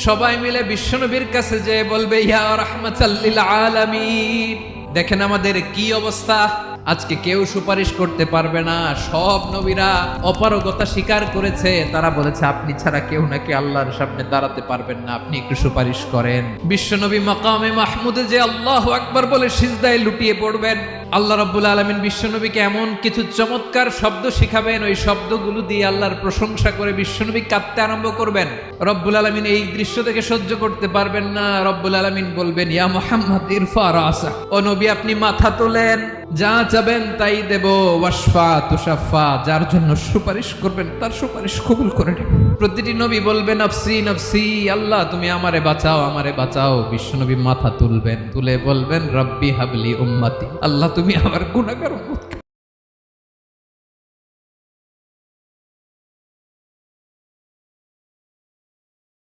সবাই মিলে বিশ্বনবীর কাছে যে বলবে ইয়া রাহমাতাল লিল আলামিন। দেখেন আমাদের কি অবস্থা, আজকে কেউ সুপারিশ করতে পারবে না। সব নবীরা অপারগতা স্বীকার করেছে, তারা বলেছে আপনি ছাড়া কেউ নাকি আল্লাহর সামনে দাঁড়াতে পারবেন না, আপনি একটু সুপারিশ করেন। বিশ্বনবী মাকামে মাহমুদে যে আল্লাহু আকবার বলে সিজদায় লুটিয়ে পড়বেন, আল্লাহ রাব্বুল আলামিন বিশ্বনবীকে এমন কিছু চমৎকার শব্দ শিখাবেন, ওই শব্দগুলো দিয়ে আল্লাহর প্রশংসা করে বিশ্বনবী কাঁদতে আরম্ভ করবেন। রব্বুল আলামিন এই দৃশ্য থেকে সহ্য করতে পারবেন না। রব্বুল আলামিন বলবেন ইয়া মুহাম্মদ ইরফা রাসা, ও নবী আপনি মাথা তোলেন, যা চাবেন তাই দেব। ওয়াশফা তুশাফা, যার জন্য সুপারিশ করবেন তার সুপারিশ কবুল করে নেব। প্রতিটি নবী বলবেন নফসি নফসি, আল্লাহ তুমি আমারে বাঁচাও আমারে বাঁচাও। বিশ্বনবী মাথা তুলবেন, তুলে বলবেন রব্বি হাবলি উম্মতি, আল্লাহ তুমি আমার গুনাহগার উম্মতকে